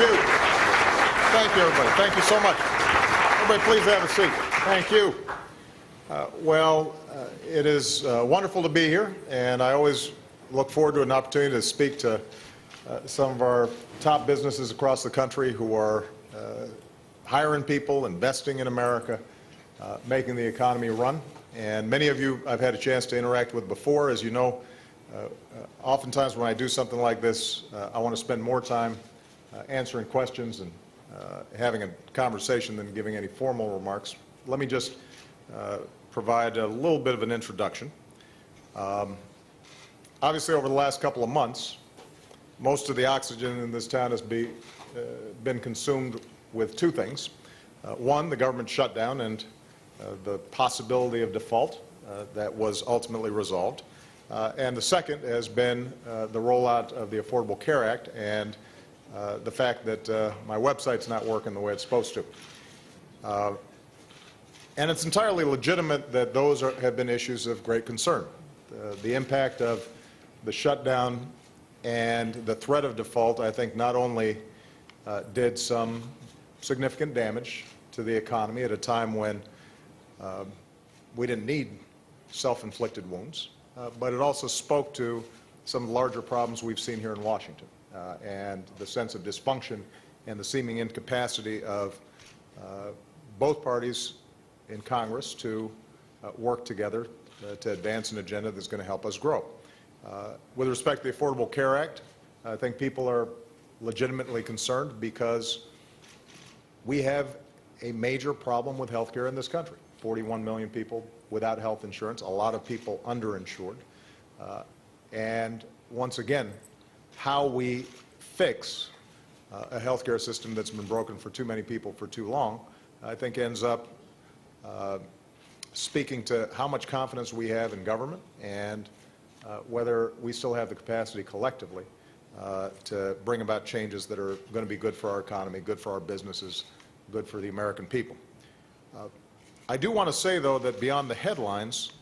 you. Thank you, everybody. Thank you so much. Everybody, please have a seat. Thank you. It is wonderful to be here, and I always look forward to an opportunity to speak to some of our top businesses across the country who are hiring people, investing in America, making the economy run. And many of you I've had a chance to interact with before. As you know, oftentimes when I do something like this, I want to spend more time answering questions and having a conversation than giving any formal remarks. Let me just provide a little bit of an introduction. Obviously, over the last couple of months, most of the oxygen in this town has been consumed with two things. One, the government shutdown and the possibility of default that was ultimately resolved. And the second has been the rollout of the Affordable Care Act and the fact that my website's not working the way it's supposed to. And it's entirely legitimate that those have been issues of great concern. The impact of the shutdown and the threat of default, I think, not only did some significant damage to the economy at a time when we didn't need self-inflicted wounds, but it also spoke to some of the larger problems we've seen here in Washington and the sense of dysfunction and the seeming incapacity of both parties in Congress to work together to advance an agenda that's going to help us grow. With respect to the Affordable Care Act, I think people are legitimately concerned because we have a major problem with health care in this country. 41 million people without health insurance, a lot of people underinsured. And once again, how we fix a health care system that's been broken for too many people for too long, I think ends up speaking to how much confidence we have in government and whether we still have the capacity collectively to bring about changes that are going to be good for our economy, good for our businesses, good for the American people. I do want to say, though, that beyond the headlines,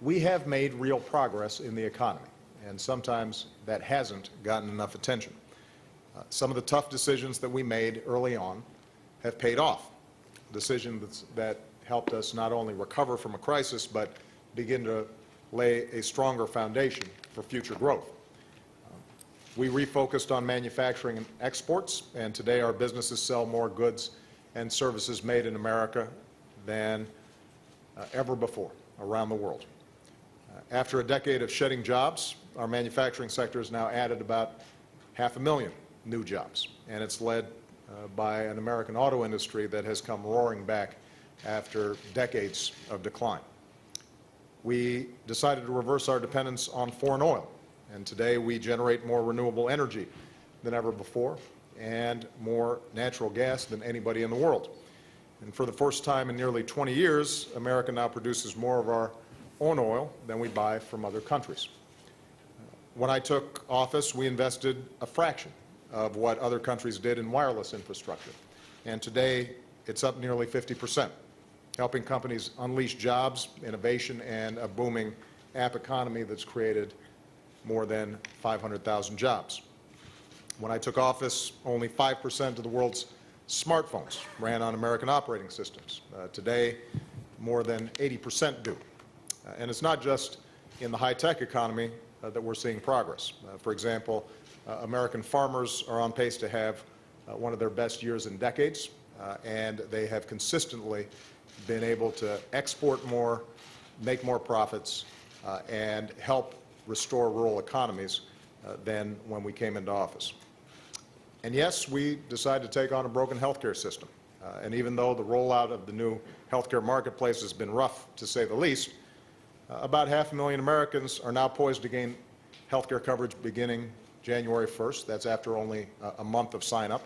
we have made real progress in the economy, and sometimes that hasn't gotten enough attention. Some of the tough decisions that we made early on have paid off, decisions that helped us not only recover from a crisis, but begin to lay a stronger foundation for future growth. We refocused on manufacturing and exports, and today our businesses sell more goods and services made in America than ever before around the world. After a decade of shedding jobs, our manufacturing sector has now added about 500,000 new jobs, and it's led by an American auto industry that has come roaring back after decades of decline. We decided to reverse our dependence on foreign oil, and today we generate more renewable energy than ever before and more natural gas than anybody in the world. And for the first time in nearly 20 years, America now produces more of our own oil than we buy from other countries. When I took office, we invested a fraction of what other countries did in wireless infrastructure. And today, it's up nearly 50%, helping companies unleash jobs, innovation, and a booming app economy that's created more than 500,000 jobs. When I took office, only 5% of the world's smartphones ran on American operating systems. Today, more than 80% do. And it's not just in the high-tech economy that we're seeing progress. For example, American farmers are on pace to have one of their best years in decades, and they have consistently been able to export more, make more profits, and help restore rural economies than when we came into office. And yes, we decided to take on a broken healthcare system. And even though the rollout of the new healthcare marketplace has been rough, to say the least, about 500,000 Americans are now poised to gain healthcare coverage beginning January 1st. That's after only a month of sign-up.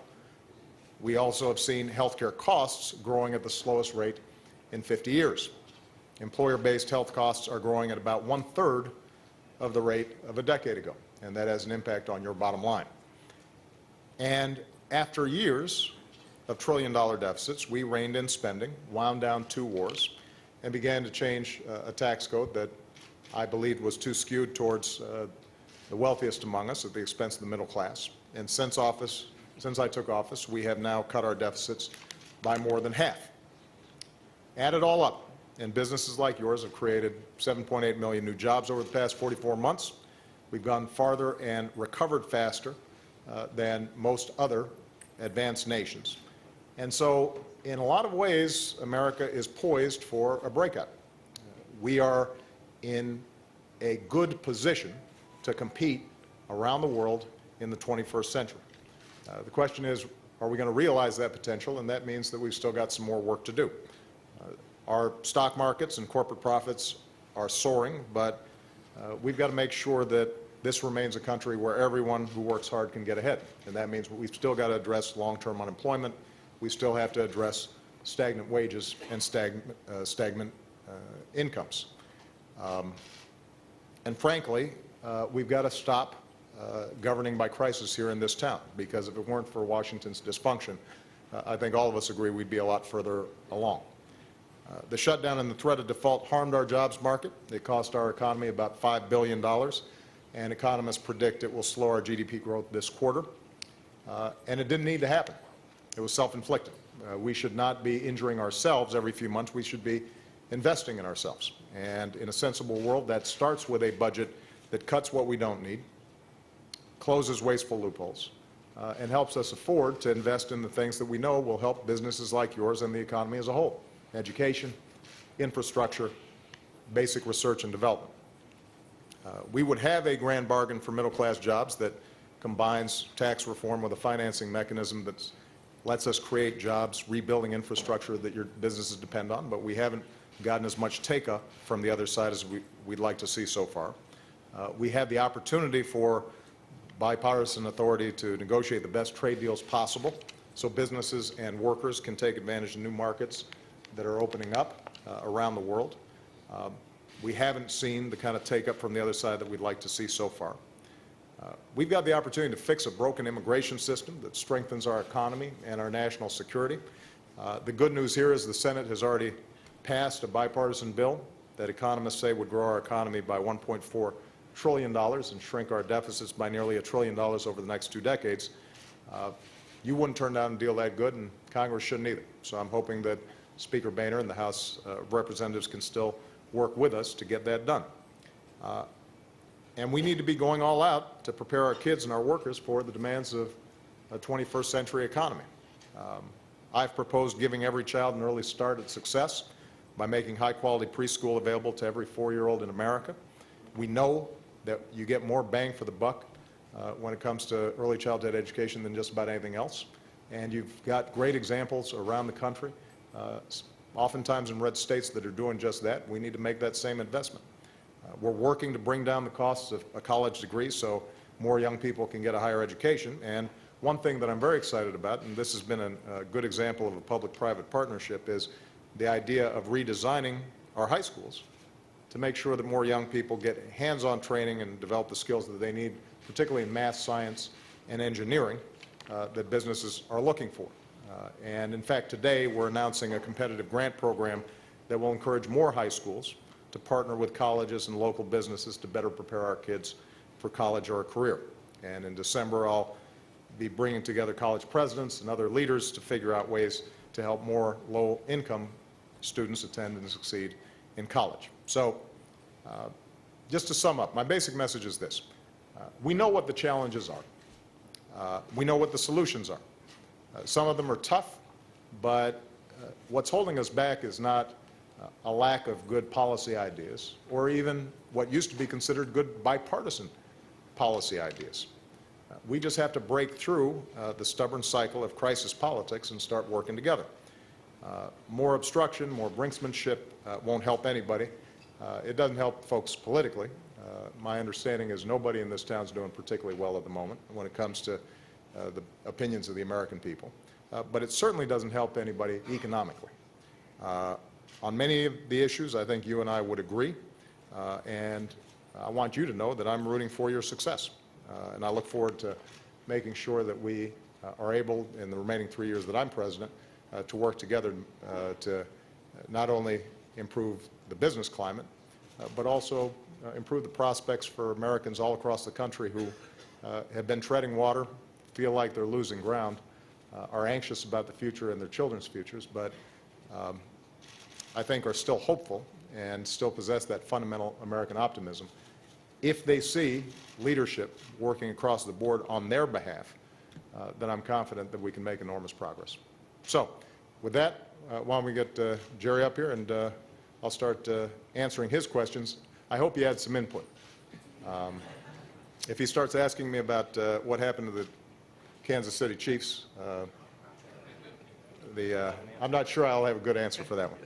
We also have seen healthcare costs growing at the slowest rate in 50 years. Employer-based health costs are growing at about 1/3 of the rate of a decade ago, and that has an impact on your bottom line. And after years of trillion-dollar deficits, we reined in spending, wound down 2 wars, and began to change a tax code that I believed was too skewed towards the wealthiest among us at the expense of the middle class. And since office, since I took office, we have now cut our deficits by more than half. Add it all up, and businesses like yours have created 7.8 million new jobs over the past 44 months. We've gone farther and recovered faster than most other advanced nations. And so, in a lot of ways, America is poised for a breakout. We are in a good position to compete around the world in the 21st century. The question is, are we going to realize that potential? And that means that we've still got some more work to do. Our stock markets and corporate profits are soaring, but we've got to make sure that this remains a country where everyone who works hard can get ahead. And that means we've still got to address long-term unemployment. We still have to address stagnant wages and stagnant incomes. And frankly, we've got to stop governing by crisis here in this town, because if it weren't for Washington's dysfunction, I think all of us agree we'd be a lot further along. The shutdown and the threat of default harmed our jobs market. It cost our economy about $5 billion, and economists predict it will slow our GDP growth this quarter. And it didn't need to happen. It was self-inflicted. We should not be injuring ourselves every few months. We should be investing in ourselves. And in a sensible world, that starts with a budget that cuts what we don't need, closes wasteful loopholes, and helps us afford to invest in the things that we know will help businesses like yours and the economy as a whole: education, infrastructure, basic research and development. We would have a grand bargain for middle-class jobs that combines tax reform with a financing mechanism that lets us create jobs, rebuilding infrastructure that your businesses depend on, but we haven't gotten as much take-up from the other side as we'd like to see so far. We have the opportunity for bipartisan authority to negotiate the best trade deals possible so businesses and workers can take advantage of new markets that are opening up around the world. We haven't seen the kind of take-up from the other side that we'd like to see so far. We've got the opportunity to fix a broken immigration system that strengthens our economy and our national security. The good news here is the Senate has already passed a bipartisan bill that economists say would grow our economy by $1.4 trillion and shrink our deficits by nearly $1 trillion over the next 2 decades. You wouldn't turn down a deal that good, and Congress shouldn't either. So I'm hoping that Speaker Boehner and the House of Representatives can still work with us to get that done. And we need to be going all out to prepare our kids and our workers for the demands of a 21st century economy. I've proposed giving every child an early start at success by making high-quality preschool available to every 4-year-old in America. We know that you get more bang for the buck when it comes to early childhood education than just about anything else. And you've got great examples around the country, oftentimes in red states, that are doing just that. We need to make that same investment. We're working to bring down the costs of a college degree so more young people can get a higher education. And one thing that I'm very excited about, and this has been a good example of a public-private partnership, is the idea of redesigning our high schools to make sure that more young people get hands-on training and develop the skills that they need, particularly in math, science, and engineering, that businesses are looking for. And in fact, today we're announcing a competitive grant program that will encourage more high schools to partner with colleges and local businesses to better prepare our kids for college or a career. And in December, I'll be bringing together college presidents and other leaders to figure out ways to help more low-income students attend and succeed in college. So, just to sum up, my basic message is this. We know what the challenges are. We know what the solutions are. Some of them are tough, but what's holding us back is not a lack of good policy ideas, or even what used to be considered good bipartisan policy ideas. We just have to break through the stubborn cycle of crisis politics and start working together. More obstruction, more brinksmanship won't help anybody. It doesn't help folks politically. My understanding is nobody in this town is doing particularly well at the moment when it comes to the opinions of the American people. But it certainly doesn't help anybody economically. On many of the issues, I think you and I would agree, and I want you to know that I'm rooting for your success. And I look forward to making sure that we are able, in the remaining 3 years that I'm president, to work together to not only improve the business climate, but also improve the prospects for Americans all across the country who have been treading water feel like they're losing ground, are anxious about the future and their children's futures, but I think are still hopeful and still possess that fundamental American optimism. If they see leadership working across the board on their behalf, then I'm confident that we can make enormous progress. So, with that, why don't we get Jerry up here, and I'll start answering his questions. I hope he had some input. If he starts asking me about what happened to the Kansas City Chiefs, I'm not sure I'll have a good answer for that one.